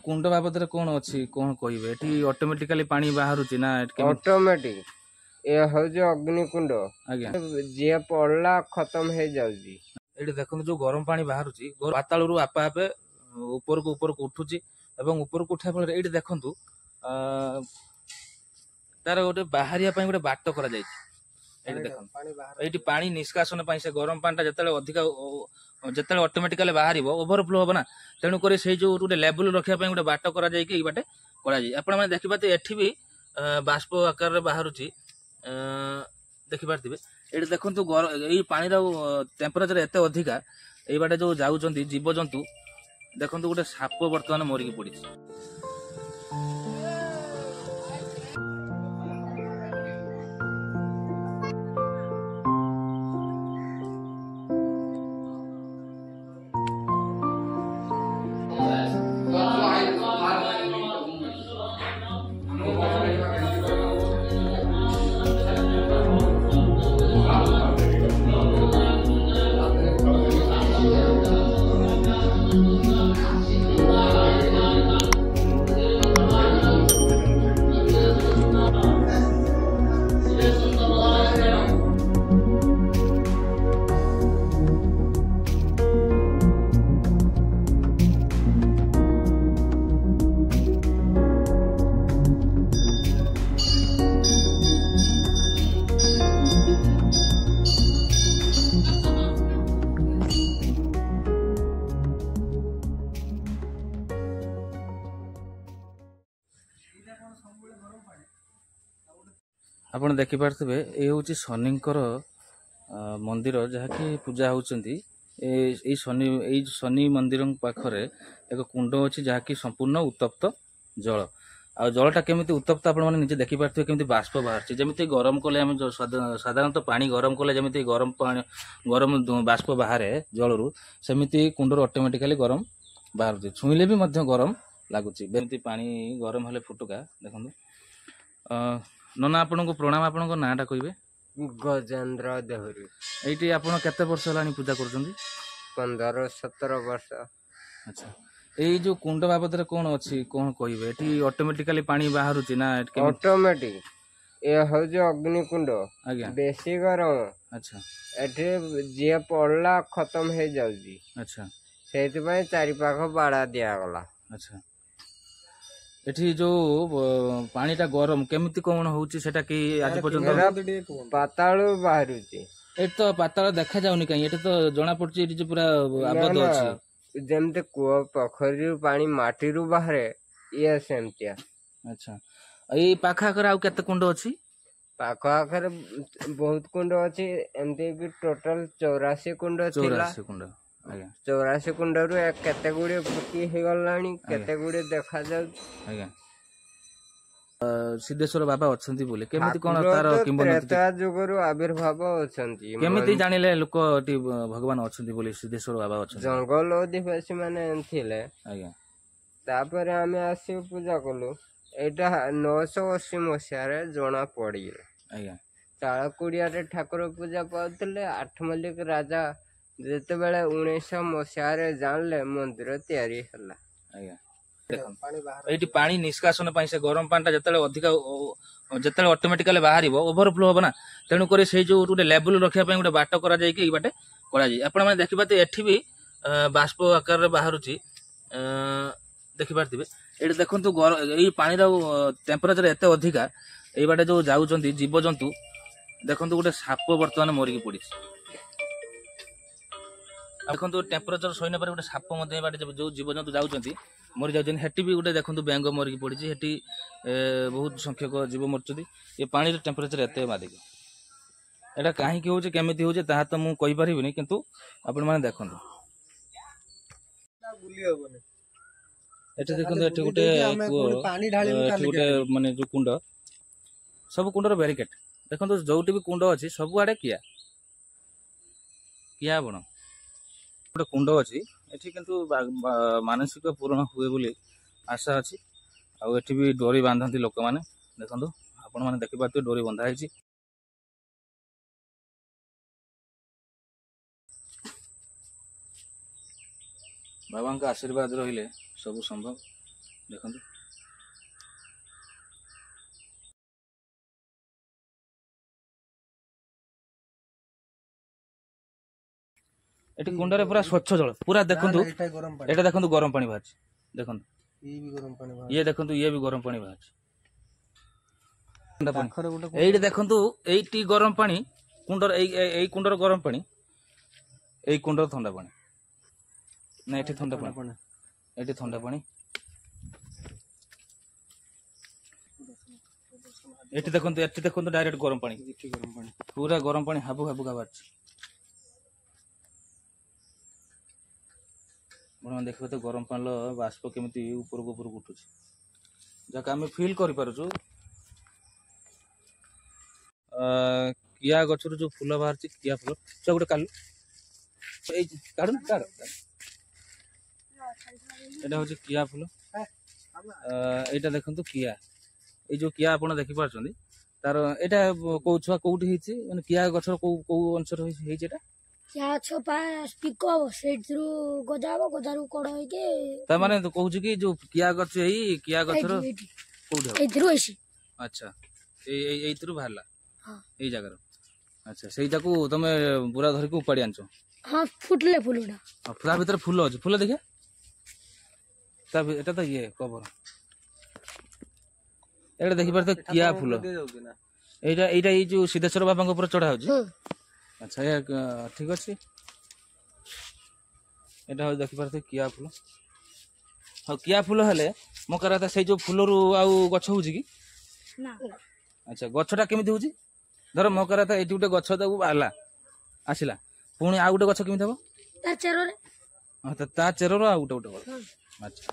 कुंड बाबद कौन अच्छी कौन कहे ये ऑटोमेटिकली पानी बाहर ना ऑटोमेटिक ये हूँ अग्निकुंड आज्ञा जी पड़ला खत्म हो जाऊँगी ये देखो जो गरम पानी बाहर पाताल आपे आपे ऊपर को उठुची ऊपर को उठा फल ये देखु तार गोटे बाहर गोटे बाट कर ये पानी निष्कासन से गरम पानी जो अधिक जो ऑटोमेटिकली बाहर ओभरफ्लो हम ना तेणुक से जो गोटे लेवल रखा गोटे बाट कर बाटे कर देखिए एठी भी बाष्प आकार बाहर देखिपे ये देखु ये पानी टेम्परेचर एत अधिका ये बाटे जो जाऊँ जीवजंतु देखो गोटे साप बर्तमान मरिकी पड़ी। आप देखिपे ये हूँ शनि मंदिर जहाँकि पूजा होती शनि मंदिर पाखरे एक कुंड अच्छी जहाँकि संपूर्ण उत्तप्त जल आ जलटा केमी उत्तप्त आपजे देखिपे केमी बाष्प बाहर जमी गरम कले साधारणतः पानी गरम कले जमी गरम पानी गरम बाष्प बाहर जलू सेमती कुंडर ऑटोमेटिकली गरम बाहर छुईले भी गरम लगुच पानी गरम हेले फुटुका देखो नना आपन को प्रणाम आपण नाटा कहे गजेन्द्र देहरी ये आप केते वर्ष है पूजा कर 15-17 वर्ष। अच्छा ये जो कुंड बाबद कौन अच्छी कौन कहे ये ऑटोमेटिकली पानी बाहर ना ऑटोमेटिक ये हूँ अग्निकुंड आज्ञा बेसी गरम अच्छा एठी जी पड़ला खत्म हो जाऊँगी अच्छा से चारिपाख बाड़ा दिगला। अच्छा एठी जो पानीटा गरम केमिति कौन होउची सेटा कि आज पर्यंत पातालू बाहर तो पाताल देखा जाउनी कहीं एठी तो जना पड़ची एठी जो पूरा आबद अछि जेमते कुआ पोखरी पानी माटी रु बाहर ये सेमतिया। अच्छा एई पाखा कर आउ केते कुंड अछि पाखा आखर बहुत कुंड अछि एमते कि टोटल 84 कुंड थिला 84 कुंड आज्ञा 84 कुंड रु केते गुडे फुटी हे गलानी केते गुडे देखा जाउ आज्ञा सिद्धेश्वर बाबा अछंती बोले केमिति कोन तार किंबदंती त्रेता जुगरु आविर्भाव अछंती केमिति जानिले लोक टी भगवान अछंती बोले सिद्धेश्वर बाबा अछंती जंगल अधिवासी माने थिले आज्ञा तापर आमे आसी पूजा कलु एटा 980 मसिया रे जणा पड़ी आज्ञा ताळकुड़िया रे ठाकुर पूजा पाउतले आठ मल्लिक राजा जेते बेले 1900 मसिया रे जानले मंदिर तयारी हला आज्ञा ये पानी निष्कासन से गरम पानी जो अधिक जो ऑटोमेटिकली बाहर ओभरफ्लो हम ना तेणुक से जो गोटे लेवल रखा गोटे बाट कर बाटे कर देखिपे एठी भी बाष्प आकार बाहर देखिपे ये देखु ये पानी टेम्परेचर एत अधिका ये बाटे जो जाऊँ जीवजंतु देखो गोटे साप बर्तमान मरिकी पड़ी देखो टेम्परेचर सही पर गोटे साप बाटे जो जीवजंतु जाऊँ मरी जाऊँ हेटी भी गोटे देखो बैंग मरिकी पड़ी हेटी बहुत संख्यक जीव मरुच्च ये पानी टेम्परेचर एत अधिक एटा कहीं हो केमिति हो तो मुझे कहीपरि किंतु आपण मैंने देखो एटे देखो एटे गोटे गोटे माने जो कुंड सब कुंडर बैरिकेड देखो जो भी कुंड अच्छी सब आड़े किया किया बण गोटे कुंड अच्छी एठी किंतु मानसिक पूर्ण हुए बोली आशा अच्छी आउ एठी भी डोरी बांधती लोक मैंने देखो आपण मैंने देखिपे डोरी बंधा है बाबा का आशीर्वाद रहिले सब संभव। ଦେଖନ୍ତୁ ଏଠି କୁଣ୍ଡରେ ପୁରା ସ୍ୱଚ୍ଛ ଜଳ ପୁରା ଦେଖନ୍ତୁ ଏଇଟା ଦେଖନ୍ତୁ ଗରମ ପାଣି ବାହାରିଛି ଦେଖନ୍ତୁ ଇଏ ଦେଖନ୍ତୁ ଇଏ ବି ଗରମ ପାଣି ବାହାରିଛି ଏଇଠି ଦେଖନ୍ତୁ ଏଇଟି ଗରମ ପାଣି କୁଣ୍ଡର ଏଇ କୁଣ୍ଡର ଗରମ ପାଣି ଏଇ କୁଣ୍ଡର ଥଣ୍ଡା ପାଣି ନା ଏଠି ଥଣ୍ଡା ପାଣି ଏଠି ଥଣ୍ଡା ପାଣି ଏଠି ଦେଖନ୍ତୁ ଡାଇରେକ୍ଟ ଗରମ ପାଣି ପୁରା ଗରମ ପାଣି ହାବୁ ହାବୁ ବାହାରିଛି ଆପଣ ଦେଖିବେ ତ ଗରମ ପାଣିର ବାଷ୍ପ କେମିତି ଉପରକୁ ଉଠୁଛି ଯାହାକୁ ଆମେ ଫିଲ୍ କରିପାରୁଛୁ କିଆ ଗଛରୁ ଯୋଉ ଫୁଲ ବାହାରିଛି କିଆ ଫୁଲ ସେ ଗୋଟେ କାଲୁ ଏଇ କାଢୁନ କାଢ ଏଇଟା ହଉଛି କିଆ ଫୁଲ ଏଇଟା ଦେଖନ୍ତୁ କିଆ ଏଇ ଯୋଉ କିଆ ଆପଣ ଦେଖିପାରୁଛନ୍ତି ତାର ଏଇଟା କୋଉ ଛୁଆ କୋଉଠି ହେଇଛି ମାନେ କିଆ ଗଛର କୋଉ କୋଉ ଅଂଶରେ ହେଇଛି ଏଟା ତା ମାନେ କହୁଛି କି ଯୋଉ କିଆ ଗଛ ଏଇ କିଆ ଗଛର କୋଉଠି ଆଚ୍ଛା ଏଇଥିରୁ ବାହାରିଲା ଏଇ ଜାଗାର ଆଚ୍ଛା ସେଇଟାକୁ ତମେ ପୁରା ଧରିକି ଉପାଡ଼ି ଆଣିଛ ଫୁଟିଲେ ଫୁଲଟା ତା ଭିତରେ ଫୁଲ ଅଛି ଫୁଲ ଦେଖିଆ ଏଟା ତ ଇଏ କବର ଏଇଟା ଦେଖିପାରୁଥିବ କିଆ ଫୁଲ ଏଇଟା ଏଇଟା ଏଇ ଯୋଉ ସିଦ୍ଧେଶ୍ୱର ବାବାଙ୍କ ଉପରେ ଚଢା ହଉଛି ଆଚ୍ଛା ଠିକ ଅଛି ଏଇଟା ହଉଛି ଦେଖିପାରୁଥିବେ କିଆ ଫୁଲ ଆଉ କିଆ ଫୁଲ ହେଲେ ମୋ କହିବା କଥା ସେଇ ଯୋଉ ଫୁଲରୁ ଆଉ ଗଛ ହଉଛି କି ଆଚ୍ଛା ଗଛଟା କେମିତି ହଉଛି ଧର ମୋ କହିବା କଥା ଏଇଠି ଗୋଟେ ଗଛ ତାକୁ ବାହାରିଲା ଆସିଲା ପୁଣି ଆଉ ଗୋଟେ ଗଛ କେମିତି ହବ ତା ଚେରରୁ ଆଉ ଗୋଟେ ଗଛ ଆଚ୍ଛା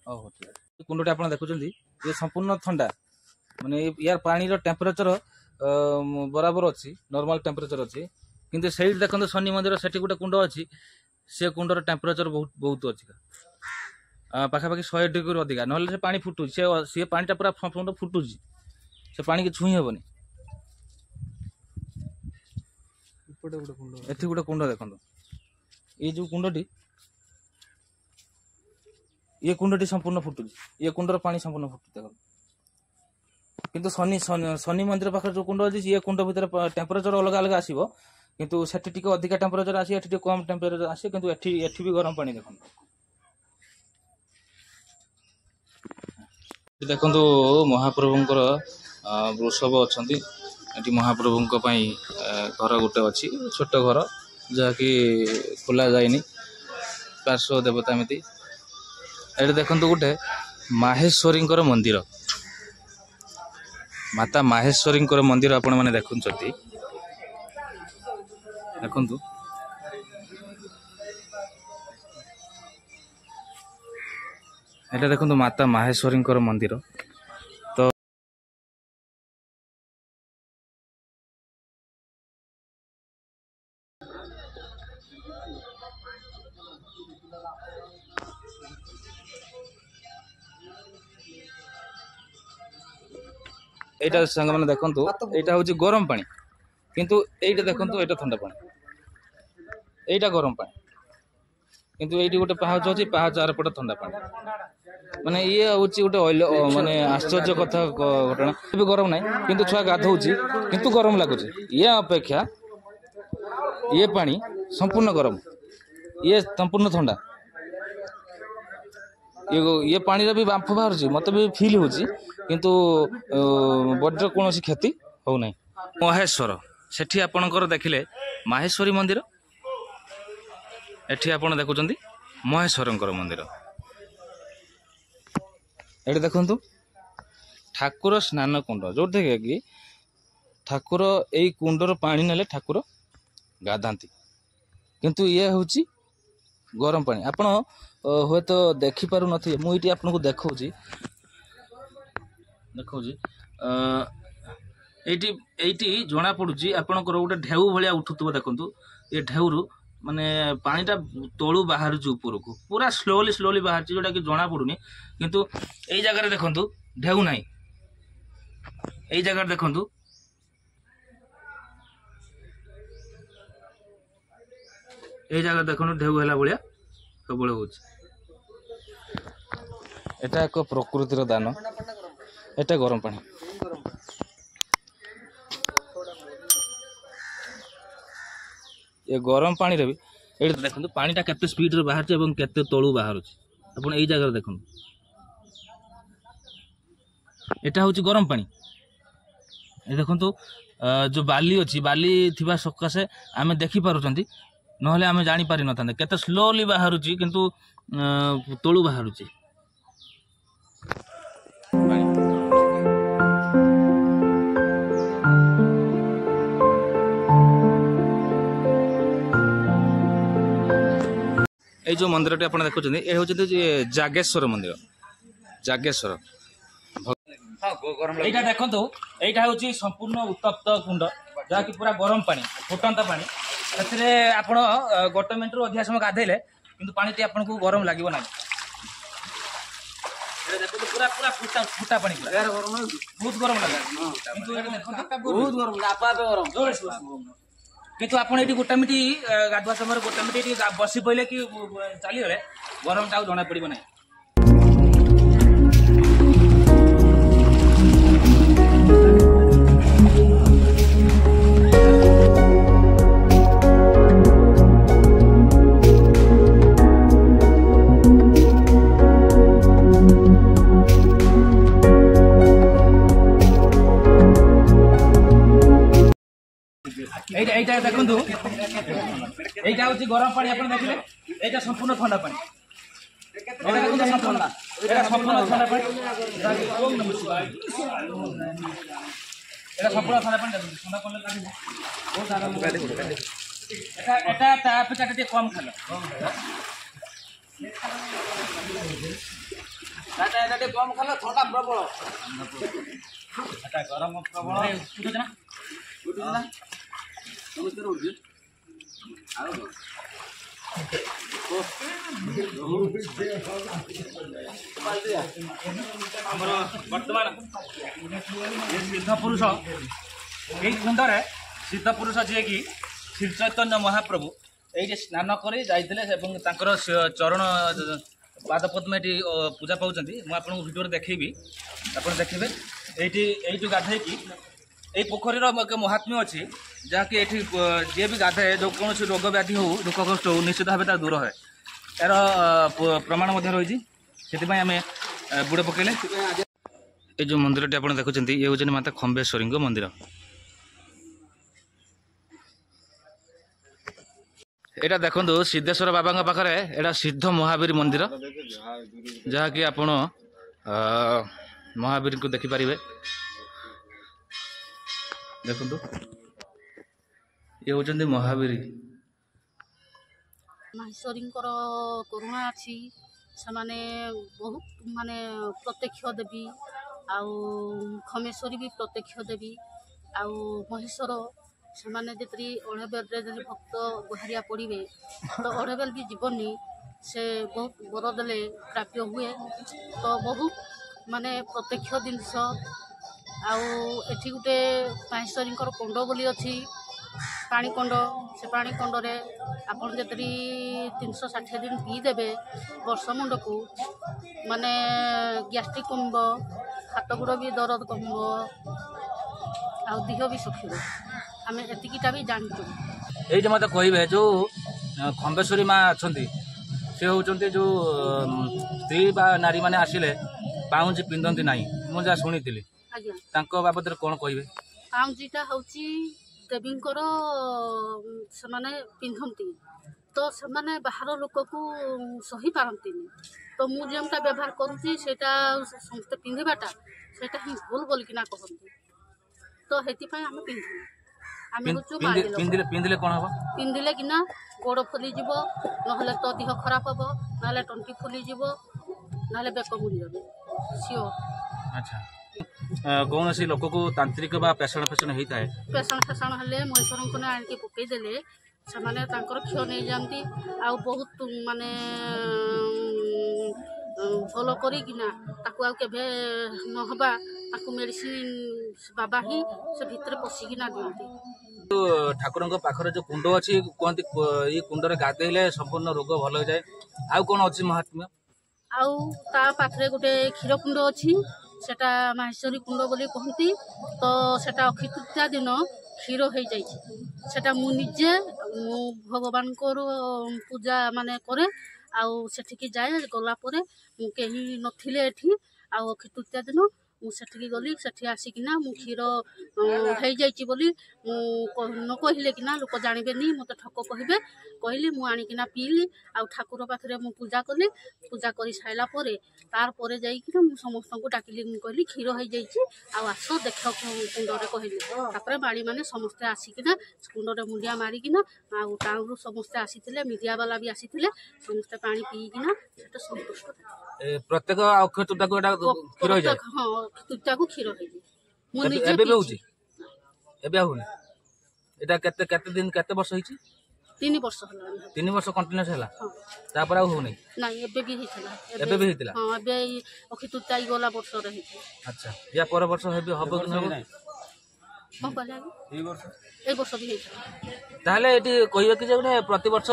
ହଉ ଠିକ ଅଛି କୁଣ୍ଡଟି ଆପଣ ଦେଖୁଛନ୍ତି ଇଏ ସମ୍ପୂର୍ଣ୍ଣ ଥଣ୍ଡା ମାନେ ୟାର ପାଣିର ଟେମ୍ପରେଚର ବରାବର ଅଛି ନର୍ମାଲ ଟେମ୍ପରେଚର ଅଛି କିନ୍ତୁ ସେଇଠି ଦେଖନ୍ତୁ ଶନି ମନ୍ଦିର ସେଠି ଗୋଟେ କୁଣ୍ଡ ଅଛି ସେ କୁଣ୍ଡର ଟେମ୍ପରେଚର ବହୁତ ଅଛି ପାଖାପାଖି 100 ଡିଗ୍ରୀରୁ ଅଧିକା ନହେଲେ ସେ ପାଣି ଫୁଟୁଛି ସେ ପାଣିଟା ପୁରା ଫୁଟୁଛି ସେ ପାଣିକି ଛୁଇଁ ହେବନି ଏଠି ଗୋଟେ କୁଣ୍ଡ ଦେଖନ୍ତୁ ଏଇ ଯୋଉ କୁଣ୍ଡଟି ଇଏ କୁଣ୍ଡଟି ସମ୍ପୂର୍ଣ୍ଣ ଫୁଟୁଛି ଇଏ କୁଣ୍ଡର ପାଣି ସମ୍ପୂର୍ଣ୍ଣ ଫୁଟୁଛି ଦେଖନ୍ତୁ କିନ୍ତୁ ଶନି ମନ୍ଦିର ପାଖରେ ଯୋଉ କୁଣ୍ଡ ଅଛି ଇଏ କୁଣ୍ଡ ଭିତରେ ଟେମ୍ପରେଚର ଅଲଗା ଅଲଗା ଆସିବ କିନ୍ତୁ ସେଠି ଟିକେ ଅଧିକା ଟେମ୍ପରେଚର ଆସିବ ଏଠି ଟିକେ କମ ଟେମ୍ପରେଚର ଆସିବ କିନ୍ତୁ ଏଠି ବି ଗରମ ପାଣି ଦେଖନ୍ତୁ ଦେଖନ୍ତୁ ମହାପ୍ରଭୁଙ୍କର ବୃଷଭ ଅଛନ୍ତି ଏଠି ମହାପ୍ରଭୁଙ୍କ ପାଇଁ ଘର ଗୋଟେ ଅଛି ଛୋଟ ଘର ଯାହାକି ଖୋଲା ଯାଇନି ପାର୍ଶ୍ୱ ଦେବତା ଏମିତି ଏଠି ଦେଖନ୍ତୁ ଗୋଟେ ମାହେଶ୍ୱରୀଙ୍କର ମନ୍ଦିର ମାତା ମାହେଶ୍ୱରୀଙ୍କର ମନ୍ଦିର ଆପଣମାନେ ଦେଖୁଛନ୍ତି ଦେଖନ୍ତୁ ଏଇଟା ଦେଖନ୍ତୁ ମାତା ମାହେଶ୍ୱରୀଙ୍କର ମନ୍ଦିର ତ এইটা ସାଙ୍ଗମାନେ ଦେଖନ୍ତୁ ଏଇଟା ହଉଛି ଗରମ ପାଣି କିନ୍ତୁ ଏଇଟା ଦେଖନ୍ତୁ ଏଇଟା ଥଣ୍ଡା ପାଣି ଏଇଟା ଗରମ ପାଣି କିନ୍ତୁ ଏଇଠି ଗୋଟେ ପାହାଚ ଅଛି ପାହାଚ ଆରପଟେ ଥଣ୍ଡା ପାଣି ମାନେ ଇଏ ହଉଛି ଗୋଟେ ମାନେ ଆଶ୍ଚର୍ଯ୍ୟ କଥା ଘଟଣା ବି ଗରମ ନାହିଁ କିନ୍ତୁ ଛୁଆ ଗାଧଉଛି କିନ୍ତୁ ଗରମ ଲାଗୁଛି ଇଏ ଅପେକ୍ଷା ଇଏ ପାଣି ସମ୍ପୂର୍ଣ୍ଣ ଗରମ ଇଏ ସମ୍ପୂର୍ଣ୍ଣ ଥଣ୍ଡା ଇଏ ପାଣିର ବି ବାମ୍ଫ ବାହାରୁଛି ମତେ ବି ଫିଲ୍ ହଉଛି କିନ୍ତୁ ବଡିର କୌଣସି କ୍ଷତି ହଉନାହିଁ ମହେଶ୍ୱର ସେଠି ଆପଣଙ୍କର ଦେଖିଲେ ମାହେଶ୍ୱରୀ ମନ୍ଦିର ଏଠି ଆପଣ ଦେଖୁଛନ୍ତି ମହେଶ୍ୱରଙ୍କର ମନ୍ଦିର ଏଠି ଦେଖନ୍ତୁ ଠାକୁର ସ୍ନାନ କୁଣ୍ଡ ଯୋଉଥିରେ କି ଠାକୁର ଏଇ କୁଣ୍ଡର ପାଣି ନେଲେ ଠାକୁର ଗାଧାନ୍ତି କିନ୍ତୁ ଇଏ ହଉଛି ଗରମ ପାଣି ଆପଣ ହୁଏତ ଦେଖିପାରୁନଥିବେ ମୁଁ ଏଇଠି ଆପଣଙ୍କୁ ଦେଖଉଛି ଏଇଠି ଜଣା ପଡୁଛି ଆପଣଙ୍କର ଗୋଟେ ଢେଉ ଭଳିଆ ଉଠୁଥିବ ଦେଖନ୍ତୁ ଏ ଢେଉରୁ ମାନେ ପାଣିଟା ତଳୁ ବାହାରୁଛି ଉପରକୁ ପୁରା ସ୍ଲୋଲି ବାହାରୁଛି ଯୋଉଟା କି ଜଣା ପଡୁନି କିନ୍ତୁ ଏଇ ଜାଗାରେ ଦେଖନ୍ତୁ ଢେଉ ନାହିଁ ଏଇ ଜାଗାରେ ଦେଖନ୍ତୁ ଏଇ ଜାଗାରେ ଦେଖନ୍ତୁ ଢେଉ ହେଲା ଭଳିଆ ସବୁବେଳେ ହଉଛି এটা ଏକ ପ୍ରକୃତିର ଦାନ। ଏଟା ଗରମ ପାଣି। ଏ ଗରମ ପାଣିରେ ବି ଏଇଠି ଦେଖନ୍ତୁ ପାଣିଟା କେତେ ସ୍ପିଡରେ ବାହାରୁଛି ଏବଂ କେତେ ତଳୁ ବାହାରୁଛି। ଆପଣ ଏଇ ଜାଗାରେ ଦେଖନ୍ତୁ, ଏଟା ହଉଛି ଗରମ ପାଣି। ଏ ଦେଖନ୍ତୁ ଯୋଉ ବାଲି ଅଛି, ବାଲି ଥିବା ସକାଶେ ଆମେ ଦେଖିପାରୁଛନ୍ତି, ନହେଲେ ଆମେ ଜାଣିପାରି ନଥାନ୍ତେ କେତେ ସ୍ଲୋଲି ବାହାରୁଛି, କିନ୍ତୁ ତଳୁ ବାହାରୁଛି। এই যে মন্দিরটি আপনারা দেখুছেন, এ হচ্ছে জাগেশ্বর মন্দির। জাগেশ্বর এইটা দেখন্তু, এইটা হচ্ছে সম্পূর্ণ উত্তপ্ত কুণ্ড, যাকি পুরা গরম পানি, ফুটন্ত পানি। ସେଥିରେ ଆପଣ ଗୋଟେ ମିନିଟରୁ ଅଧିକା ସମୟ ଗାଧେଇଲେ କିନ୍ତୁ ପାଣିଟି ଆପଣଙ୍କୁ ଗରମ ଲାଗିବ ନାହିଁ। ଦେଖନ୍ତୁ ପୁରା ପୁରା ଫୁଟା ପାଣି, ବହୁତ ଗରମ ଲାଗେ, କିନ୍ତୁ ବହୁତ ଗରମ, କିନ୍ତୁ ଆପଣ ଏଠି ଗୋଟେ ମିନିଟ୍ ଗାଧୁଆ ସମୟରେ ଗୋଟେ ମିନିଟ୍ ଏଠି ବସି ପଇଲେ କି ଚାଲିଗଲେ ଗରମଟା ଆଉ ଜଣା ପଡିବ ନାହିଁ। এইটা দেখন্তু, এইটা হচ্ছে গরম পানি। আপনি দেখলে এইটা সম্পূর্ণ ঠান্ডা পানি। এটা দেখুন সম্পূর্ণ, এটা সম্পূর্ণ ঠান্ডা পানি। এটা সম্পূর্ণ ঠান্ডা পানি। দেখুন ঠান্ডা করলে লাগবে বহুত আরাম। এটা এটা তা অপেক্ষা ଟିକେ কম খালো। এটা এটা ଟିକେ কম খালো, ঠান্ডা প্রবল। এটা গরম প্রবল। উঠুছ না, উঠুছ না, নমস্কার উঠুছ। ଆମର ବର୍ତ୍ତମାନ ସିଦ୍ଧ ପୁରୁଷ, ଏଇ କୁଣ୍ଡରେ ସିଦ୍ଧ ପୁରୁଷ ଯିଏକି ଶ୍ରୀ ଚୈତନ୍ୟ ମହାପ୍ରଭୁ ଏଇଠି ସ୍ନାନ କରି ଯାଇଥିଲେ ଏବଂ ତାଙ୍କର ଚରଣ ପାଦ ପଦ୍ମ ଏଠି ପୂଜା ପାଉଛନ୍ତି। ମୁଁ ଆପଣଙ୍କୁ ଭିଡ଼ିଓରେ ଦେଖେଇବି, ଆପଣ ଦେଖିବେ। ଏଇଠୁ ଗାଧେଇକି এই ପୋଖରୀର ଏକ ମହାତ୍ମ୍ୟ ଅଛି, ଯାହାକି ଏଠି ଯିଏ ବି ଗାଧାଏ, ଯେଉଁ କୌଣସି ରୋଗ ବ୍ୟାଧି ହଉ, ଦୁଃଖ କଷ୍ଟ ହଉ, ନିଶ୍ଚିତ ଭାବେ ତା ଦୂର ହୁଏ। ଏହାର ପ୍ରମାଣ ମଧ୍ୟ ରହିଛି। ସେଥିପାଇଁ ଆମେ ବୁଡ଼ ପକେଇଲେ। এই যে মন্দিরটি আপনারা দেখুছেন, ইয়ে হচ্ছেন মাতা খম্বেশ্বরীଙ୍କ মন্দির। এটা দেখন্তু সিদ্ধেশ্বর বাবাଙ୍କ ପାଖରେ এটা সিদ্ধ মহাবীর মন্দির, ଯାହାକି ଆପଣ ମହାବୀରଙ୍କୁ ଦେଖିପାରିବେ। ଦେଖନ୍ତୁ ଇଏ ହେଉଛନ୍ତି ମହାବୀର। ମାହେଶ୍ୱରୀଙ୍କର କରୁଣା ଅଛି। ସେମାନେ ବହୁତ ମାନେ ପ୍ରତ୍ୟକ୍ଷ ଦେବୀ, ଆଉ ଖମେଶ୍ୱରୀ ବି ପ୍ରତ୍ୟକ୍ଷ ଦେବୀ, ଆଉ ମହେଶ୍ୱର। ସେମାନେ ଯେପରି ଅଢ଼େବେଲରେ ଯଦି ଭକ୍ତ ଗୁହାରିଆ ପଡ଼ିବେ ତ ଅଢ଼େବେଲ ବି ଯିବନି, ସେ ବହୁତ ବର ଦେଲେ ପ୍ରାପ୍ୟ ହୁଏ। ତ ବହୁତ ମାନେ ପ୍ରତ୍ୟକ୍ଷ ଜିନିଷ। ଆଉ ଏଠି ଗୋଟେ ମାହେଶ୍ୱରୀଙ୍କର କୁଣ୍ଡ ବୋଲି ଅଛି, ପାଣି କୁଣ୍ଡ। ସେ ପାଣି କୁଣ୍ଡରେ ଆପଣ ଯେପରି 360 ଦିନ ପିଇଦେବେ ବର୍ଷ ମୁଣ୍ଡକୁ, ମାନେ ଗ୍ୟାଷ୍ଟ୍ରିକ୍ କମିବ, ହାତ ଗୋଡ଼ ବି ଦରଦ କମିବ, ଆଉ ଦେହ ବି ଶୁଖିବ। ଆମେ ଏତିକିଟା ବି ଜାଣିଛୁ। ଏଇଠି ମୋତେ କହିବେ, ଯେଉଁ ଖମ୍ବେଶ୍ୱରୀ ମା ଅଛନ୍ତି, ସେ ହେଉଛନ୍ତି ଯେଉଁ ସ୍ତ୍ରୀ ବା ନାରୀମାନେ ଆସିଲେ ପାଉଁଜି ପିନ୍ଧନ୍ତି ନାହିଁ, ମୁଁ ଯାହା ଶୁଣିଥିଲି। ଆଜ୍ଞା, ତାଙ୍କ ବାବଦରେ କ'ଣ କହିବେ? ପାଉଁଜିଟା ହେଉଛି ଦେବୀଙ୍କର, ସେମାନେ ପିନ୍ଧନ୍ତି। ତ ସେମାନେ ବାହାର ଲୋକକୁ ସହିପାରନ୍ତିନି। ତ ମୁଁ ଯେଉଁଟା ବ୍ୟବହାର କରୁଛି ସେଇଟା ସମସ୍ତେ ପିନ୍ଧିବାଟା ସେଇଟା ହିଁ ଭୁଲ ବୋଲିକିନା କହନ୍ତି। ତ ସେଥିପାଇଁ ଆମେ ପିନ୍ଧୁନୁ। ଆମେ ହେଉଛୁ ପିନ୍ଧିଲେ କ'ଣ ହବ? ପିନ୍ଧିଲେ କିନା ଗୋଡ଼ ଫୁଲିଯିବ, ନହେଲେ ତ ଦେହ ଖରାପ ହବ, ନହେଲେ ତଣ୍ଟି ଫୁଲିଯିବ, ନହେଲେ ବେକ ବୁଲିଯିବ। ସିଓର। ଆଚ୍ଛା, କୌଣସି ଲୋକକୁ ତାନ୍ତ୍ରିକ ବା ପେଷଣ ହେଇଥାଏ, ପେଷଣ ହେଲେ ମହେଶ୍ୱରଙ୍କୁ ଆଣିକି ପକେଇଦେଲେ ସେମାନେ ତାଙ୍କର କ୍ଷୟ ନେଇଯାଆନ୍ତି। ଆଉ ବହୁତ ମାନେ ଭଲ କରିକିନା ତାକୁ ଆଉ କେବେ ନହେବା, ତାକୁ ମେଡ଼ିସିନ ବାବା ହିଁ ସେ ଭିତରେ ପଶିକିନା ଦିଅନ୍ତି। ଠାକୁରଙ୍କ ପାଖରେ ଯେଉଁ କୁଣ୍ଡ ଅଛି, କୁହନ୍ତି ଏଇ କୁଣ୍ଡରେ ଗାଧେଇଲେ ସମ୍ପୂର୍ଣ୍ଣ ରୋଗ ଭଲ ହେଇଯାଏ। ଆଉ କ'ଣ ଅଛି ମହାତ୍ମ୍ୟ? ଆଉ ତା ପାଖରେ ଗୋଟେ କ୍ଷୀର କୁଣ୍ଡ ଅଛି, ସେଟା ମାହେଶ୍ୱରୀ କୁଣ୍ଡ ବୋଲି କହନ୍ତି। ତ ସେଟା ଅକ୍ଷୟ ତୃତୀୟା ଦିନ କ୍ଷୀର ହେଇଯାଇଛି। ସେଟା ମୁଁ ନିଜେ ଭଗବାନଙ୍କର ପୂଜା ମାନେ କରେ, ଆଉ ସେଠିକି ଯାଏ। ଗଲା ପରେ କେହି ନଥିଲେ ଏଠି, ଆଉ ଅକ୍ଷୟ ତୃତୀୟା ଦିନ ମୁଁ ସେଠିକି ଗଲି। ସେଠି ଆସିକିନା ମୁଁ କ୍ଷୀର ହେଇଯାଇଛି ବୋଲି ମୁଁ ନ କହିଲେ କିନା ଲୋକ ଜାଣିବେନି, ମୋତେ ଠକ କହିବେ। କହିଲି, ମୁଁ ଆଣିକିନା ପିଇଲି, ଆଉ ଠାକୁର ପାଖରେ ମୁଁ ପୂଜା କଲି। ପୂଜା କରି ସାରିଲା ପରେ ତାପରେ ଯାଇକିନା ମୁଁ ସମସ୍ତଙ୍କୁ ଡାକିଲି। ମୁଁ କହିଲି କ୍ଷୀର ହେଇଯାଇଛି, ଆଉ ଆସ ଦେଖ କୁଣ୍ଡରେ କହିଲି। ତାପରେ ବାଳିମାନେ ସମସ୍ତେ ଆସିକିନା କୁଣ୍ଡରେ ମୁଣ୍ଡିଆ ମାରିକିନା, ଆଉ ଟାଉନରୁ ସମସ୍ତେ ଆସିଥିଲେ, ମିଡ଼ିଆ ବାଲା ବି ଆସିଥିଲେ। ସମସ୍ତେ ପାଣି ପିଇକିନା ସେଟା ସନ୍ତୁଷ୍ଟ ଥିଲେ। ପ୍ରତ୍ୟେକ ଅକ୍ଷୟ ତୃତୀୟାକୁ ଏଟା କ୍ଷୀର ହେଇଯାଏ। ହଁ, ଅକ୍ଷୟ ତୃତୀୟାକୁ କ୍ଷୀର ହେଇଯାଏ। ମୁଁ ନିଜେ ଏବେ ବି ପିଇଛି। ହଉଛି? ଏବେ ଆଉ ହଉନି? ଏଟା କେତେ ବର୍ଷ ହେଇଛି? 3 ବର୍ଷ ହେଲାଣି। 3 ବର୍ଷ କଣ୍ଟିନ୍ୟୁଅସ୍ ହେଲା, ହଁ। ତାପରେ ଆଉ ହଉନି? ନାଇଁ, ଏବେ ବି ହେଇଥିଲା। ଏବେ ବି ହେଇଥିଲା? ହଁ, ଏବେ ଏଇ ଅକ୍ଷୟ ତୃତୀୟା ଗଲା ବର୍ଷରେ ହେଇଥିଲା। ଆଚ୍ଛା, ୟା ପର ବର୍ଷ ହବ କି ନାହିଁ? କଣ କହିଲେ ଆଜ୍ଞା? ଏଇ ବର୍ଷ ବି ହେଇଥିଲା। ତାହେଲେ ଏଠି କହିବେ କି ଯେ ଗୋଟେ ପ୍ରତିବର୍ଷ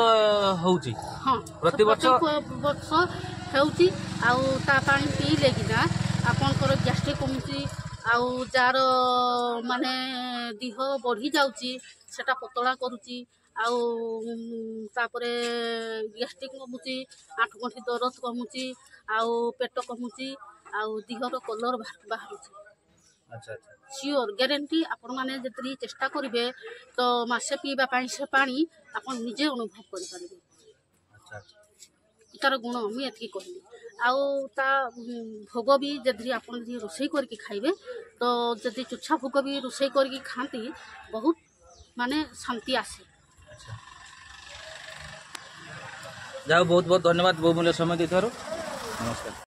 ହଉଛି? ହଁ, ପ୍ରତିବର୍ଷ ବର୍ଷ ହେଉଛି। ଆଉ ତା ପାଣି ପିଇଲେ କିନା ଆପଣଙ୍କର ଗ୍ୟାଷ୍ଟ୍ରିକ୍ କମୁଛି, ଆଉ ଯାହାର ମାନେ ଦେହ ବଢ଼ି ଯାଉଛି ସେଟା ପତଳା କରୁଛି, ଆଉ ତାପରେ ଗ୍ୟାଷ୍ଟ୍ରିକ୍ କମୁଛି, ଆଣ୍ଠୁ ଗଣ୍ଠି ଦରଜ କମୁଛି, ଆଉ ପେଟ କମୁଛି, ଆଉ ଦେହର କଲର ବାହାରୁଛି। ଆଚ୍ଛା ଆଚ୍ଛା, ସିଓର ଗ୍ୟାରେଣ୍ଟି। ଆପଣମାନେ ଯଦି ଚେଷ୍ଟା କରିବେ ତ ମାସେ ପିଇବା ପାଇଁ ସେ ପାଣି ଆପଣ ନିଜେ ଅନୁଭବ କରିପାରିବେ। ଆଚ୍ଛା ଆଚ୍ଛା। ତାର ଗୁଣ ମୁଁ ଏତିକି କହିଲି। ଆଉ ତା ଭୋଗ ବି ଯଦି ଆପଣ ଯଦି ରୋଷେଇ କରିକି ଖାଇବେ, ତ ଯଦି ଚୁଛା ଭୋଗ ବି ରୋଷେଇ କରିକି ଖାଆନ୍ତି, ବହୁତ ମାନେ ଶାନ୍ତି ଆସେ। ଯାହା ବହୁତ ବହୁତ ଧନ୍ୟବାଦ, ବହୁ ମୂଲ୍ୟ ସମୟ ଦେଇଥିବାରୁ। ନମସ୍କାର।